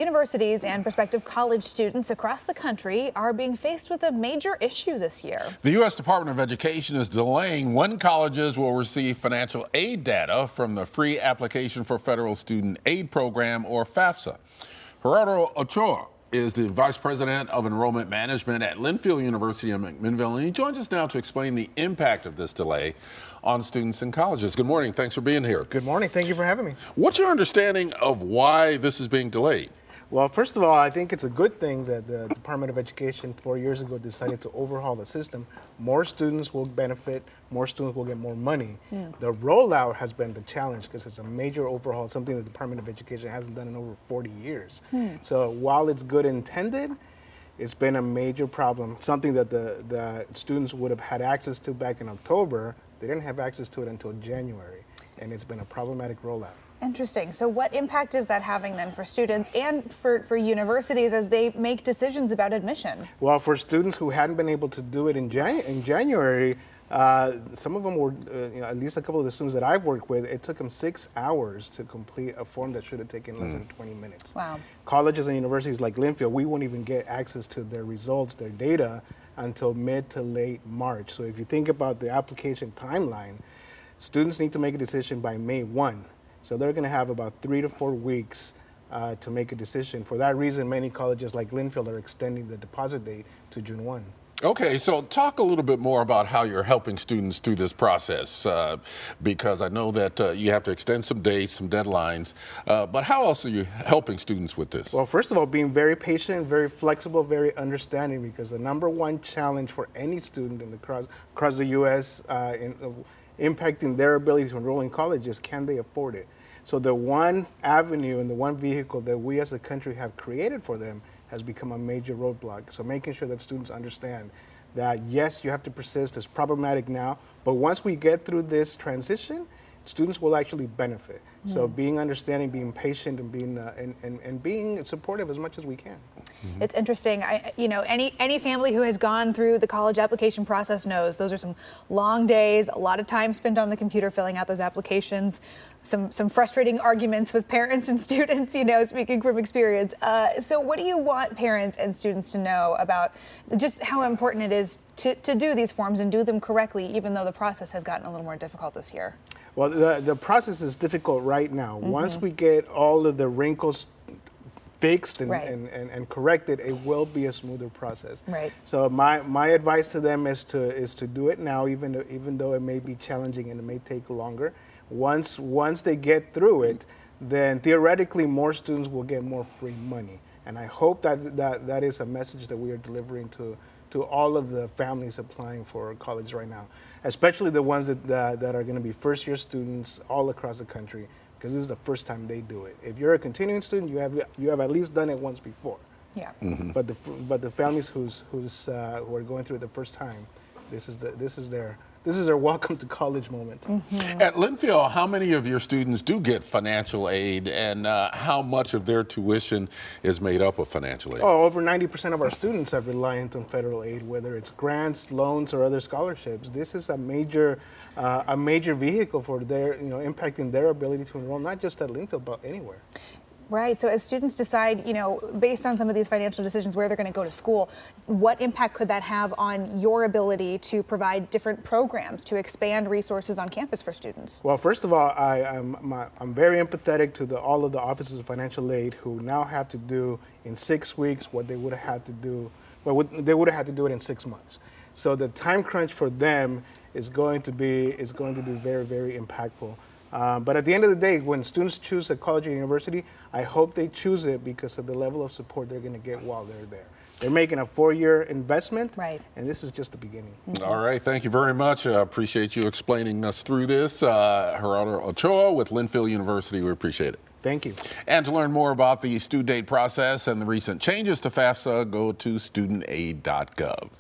Universities and prospective college students across the country are being faced with a major issue this year. The U.S. Department of Education is delaying when colleges will receive financial aid data from the Free Application for Federal Student Aid Program, or FAFSA. Gerardo Ochoa is the Vice President of Enrollment Management at Linfield University in McMinnville, and he joins us now to explain the impact of this delay on students and colleges. Good morning. Thanks for being here. Good morning. Thank you for having me. What's your understanding of why this is being delayed? Well, first of all, I think it's a good thing that the Department of Education 4 years ago decided to overhaul the system. More students will benefit, more students will get more money. The rollout has been the challenge because it's a major overhaul, something the Department of Education hasn't done in over 40 years. So while it's good intended, it's been a major problem, something that the students would have had access to back in October. They didn't have access to it until January, and it's been a problematic rollout. Interesting. So what impact is that having then for students and for universities as they make decisions about admission? Well, for students who hadn't been able to do it in January, some of them were, at least a couple of the students that I've worked with, it took them 6 hours to complete a form that should have taken less than 20 minutes. Wow. Colleges and universities like Linfield, we won't even get access to their results, their data, until mid to late March. So if you think about the application timeline, students need to make a decision by May 1. So they're going to have about 3 to 4 weeks to make a decision. For that reason, many colleges like Linfield are extending the deposit date to June 1. Okay, so talk a little bit more about how you're helping students through this process, because I know that you have to extend some dates, some deadlines, but how else are you helping students with this? Well, first of all, being very patient, very flexible, very understanding, because the #1 challenge for any student across the U.S. Impacting their ability to enroll in colleges, can they afford it? So the one avenue and the one vehicle that we as a country have created for them has become a major roadblock. So making sure that students understand that, yes, you have to persist, it's problematic now, but once we get through this transition, students will actually benefit. So being understanding, being patient, and being and being supportive as much as we can. It's interesting. Any family who has gone through the college application process knows those are some long days, a lot of time spent on the computer filling out those applications, some frustrating arguments with parents and students, speaking from experience. So what do you want parents and students to know about just how important it is to do these forms and do them correctly, even though the process has gotten a little more difficult this year? Well, the process is difficult right now. Once we get all of the wrinkles fixed and corrected, it will be a smoother process. Right. So my advice to them is to do it now, even though it may be challenging and it may take longer. Once they get through it, then theoretically more students will get more free money. And I hope that is a message that we are delivering to all of the families applying for college right now, especially the ones that are going to be first-year students all across the country, because this is the first time they do it. If you're a continuing student, you have at least done it once before. Yeah. But the families who are going through it the first time, this is their welcome to college moment. At Linfield, how many of your students do get financial aid, and how much of their tuition is made up of financial aid? Oh, over 90% of our students are reliant on federal aid, whether it's grants, loans, or other scholarships. This is a major vehicle for their, impacting their ability to enroll, not just at Linfield, but anywhere. Right. So as students decide, based on some of these financial decisions where they're going to go to school, what impact could that have on your ability to provide different programs, to expand resources on campus for students? Well, first of all, I'm very empathetic to all of the offices of financial aid who now have to do in 6 weeks what they would have had to do. Well, they would have had to do it in 6 months. So the time crunch for them is going to be very, very impactful. But at the end of the day, when students choose a college or university, I hope they choose it because of the level of support they're going to get while they're there. They're making a 4-year investment, and this is just the beginning. All right, thank you very much. I appreciate you explaining us through this. Gerardo Ochoa with Linfield University, we appreciate it. Thank you. And to learn more about the student aid process and the recent changes to FAFSA, go to studentaid.gov.